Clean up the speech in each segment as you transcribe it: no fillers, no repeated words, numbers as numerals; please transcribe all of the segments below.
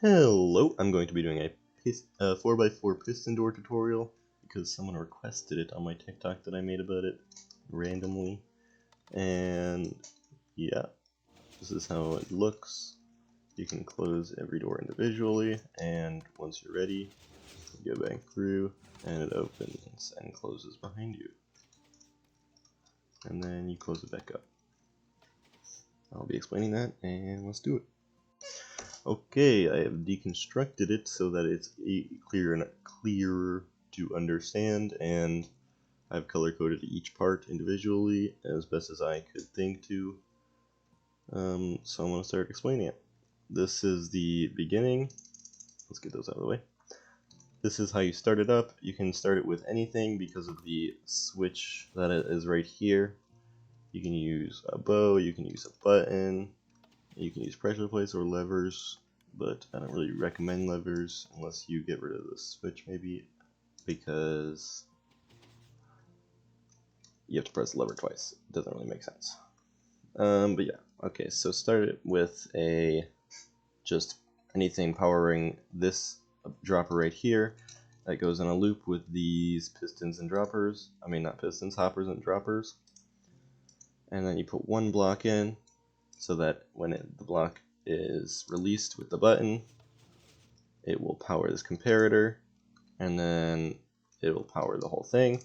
Hello, I'm going to be doing a 4x4 piston door tutorial because someone requested it on my TikTok that I made about it randomly. And yeah, this is how it looks. You can close every door individually, and once you're ready, you go back through and it opens and closes behind you. And then you close it back up. I'll be explaining that, and let's do it. Okay, I have deconstructed it so that it's clearer to understand, and I've color-coded each part individually as best as I could think to. So I'm going to start explaining it. This is the beginning. Let's get those out of the way. This is how you start it up. You can start it with anything because of the switch that is right here. You can use a bow, you can use a button, you can use pressure plates or levers, but I don't really recommend levers unless you get rid of the switch maybe, because you have to press the lever twice. It doesn't really make sense. But yeah, okay, so start it with just anything powering this dropper right here that goes in a loop with these pistons and droppers. I mean, not pistons, hoppers and droppers. And then you put one block in so that when the block is released with the button, it will power this comparator, and then it will power the whole thing.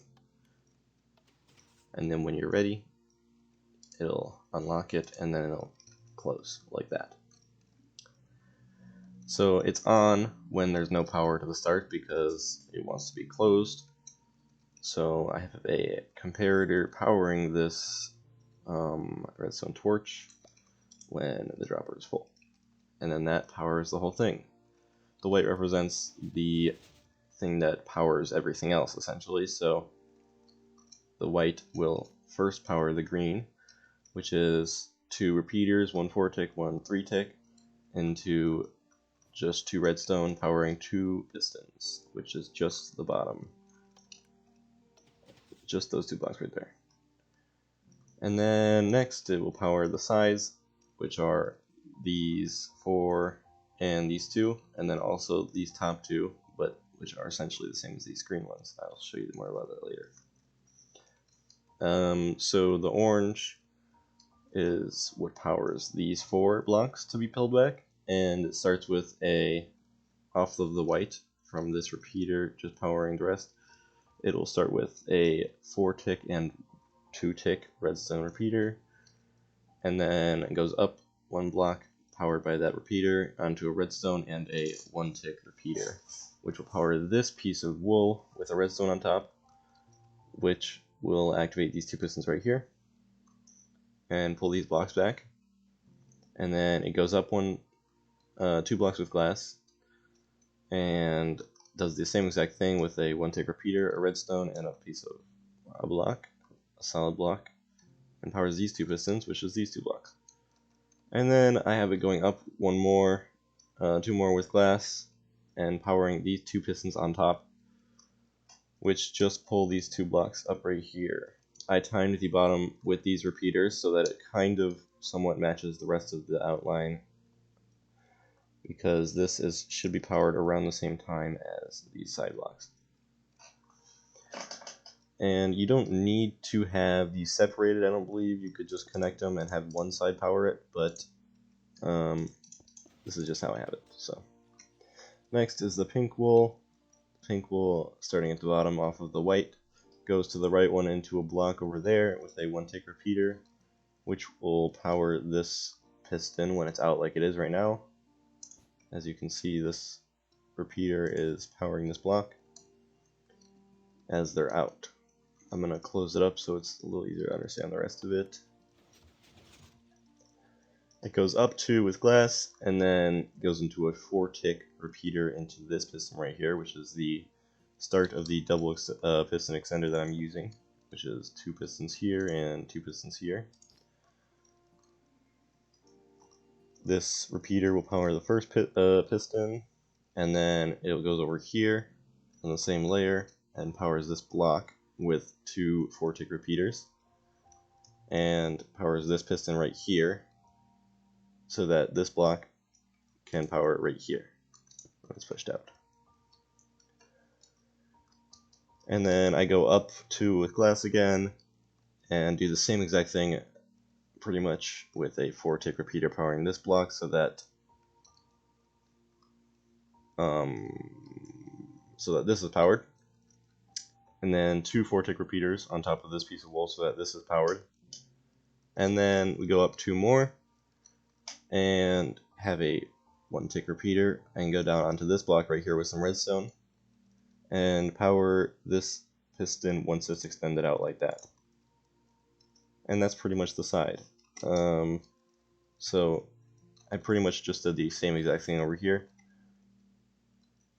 And then when you're ready, it'll unlock it, and then it'll close like that. So it's on when there's no power to the start because it wants to be closed. So I have a comparator powering this redstone torch when the dropper is full, and then that powers the whole thing. The white represents the thing that powers everything else essentially, so the white will first power the green, which is 2 repeaters, 1 4-tick, 1 3-tick, into just 2 redstone powering 2 pistons, which is just the bottom. Just those 2 blocks right there. And then next it will power the sides, which are these 4 and these 2, and then also these top 2, but which are essentially the same as these green ones. I'll show you more about that later. So the orange is what powers these 4 blocks to be peeled back, and it starts with off of the white from this repeater just powering the rest. It will start with a 4-tick and 2-tick redstone repeater, and then it goes up 1 block powered by that repeater onto a redstone and a 1-tick repeater, which will power this piece of wool with a redstone on top, which will activate these 2 pistons right here and pull these blocks back. And then it goes up 2 blocks with glass and does the same exact thing with a 1-tick repeater, a redstone, and a piece of a block, a solid block, and powers these 2 pistons, which is these 2 blocks. And then I have it going up 2 more with glass and powering these 2 pistons on top, which just pull these 2 blocks up right here. I timed the bottom with these repeaters so that it kind of somewhat matches the rest of the outline, because this should be powered around the same time as these side blocks. And you don't need to have these separated, I don't believe. You could just connect them and have one side power it, but this is just how I have it. So next is the pink wool. Pink wool, starting at the bottom off of the white, goes to the right one into a block over there with a 1-tick repeater, which will power this piston when it's out like it is right now. As you can see, this repeater is powering this block as they're out. I'm going to close it up so it's a little easier to understand the rest of it. It goes up 2 with glass, and then goes into a 4-tick repeater into this piston right here, which is the start of the double piston extender that I'm using, which is 2 pistons here and 2 pistons here. This repeater will power the first piston, and then it goes over here on the same layer and powers this block with 2 4-tick repeaters, and powers this piston right here so that this block can power it right here. when it's pushed out. And then I go up 2 with glass again, and do the same exact thing pretty much with a 4-tick repeater powering this block so that this is powered. And then 2 4-tick repeaters on top of this piece of wool so that this is powered. And then we go up 2 more and have a 1-tick repeater and go down onto this block right here with some redstone and power this piston once it's extended out like that. And that's pretty much the side. So I pretty much just did the same exact thing over here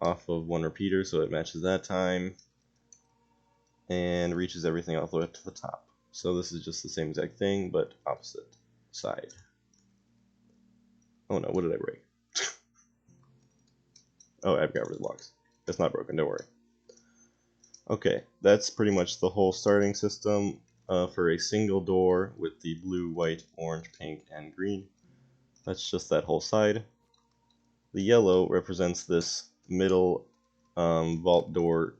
off of 1 repeater so it matches that time and reaches everything all the way up to the top. So this is just the same exact thing but opposite side. Oh no, what did I break? Oh, I've got rid of the blocks. It's not broken, don't worry. Okay, that's pretty much the whole starting system for a single door with the blue, white, orange, pink, and green. That's just that whole side. The yellow represents this middle vault door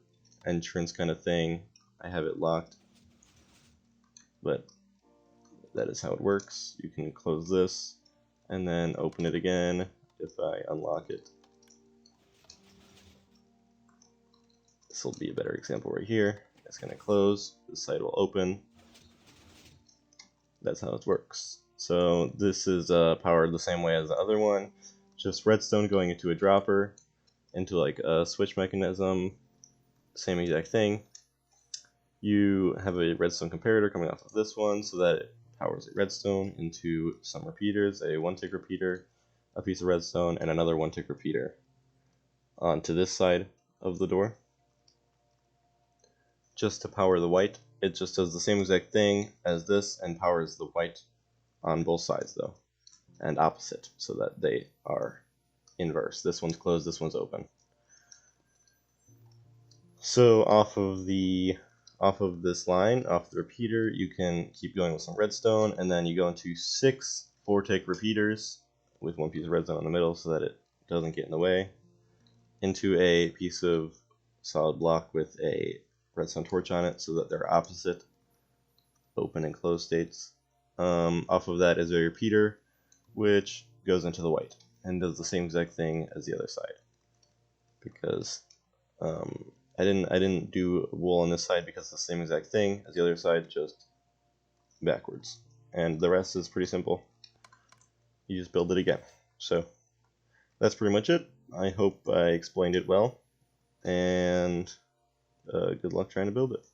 entrance kind of thing. I have it locked, but that is how it works. You can close this and then open it again if I unlock it. This will be a better example right here. It's going to close, this side will open. That's how it works. So this is powered the same way as the other one, just redstone going into a dropper, into like a switch mechanism, same exact thing. You have a redstone comparator coming off of this one so that it powers a redstone into some repeaters, a 1-tick repeater, a piece of redstone, and another 1-tick repeater onto this side of the door. Just to power the white, it just does the same exact thing as this and powers the white on both sides though, and opposite, so that they are inverse. This one's closed, this one's open. So off of this line, off the repeater, you can keep going with some redstone, and then you go into 6 4-tick repeaters with 1 piece of redstone in the middle so that it doesn't get in the way, into a piece of solid block with a redstone torch on it so that they're opposite open and closed states. Off of that is a repeater which goes into the white and does the same exact thing as the other side, because I didn't do wool on this side because it's the same exact thing as the other side, just backwards. And the rest is pretty simple. You just build it again. So that's pretty much it. I hope I explained it well, and good luck trying to build it.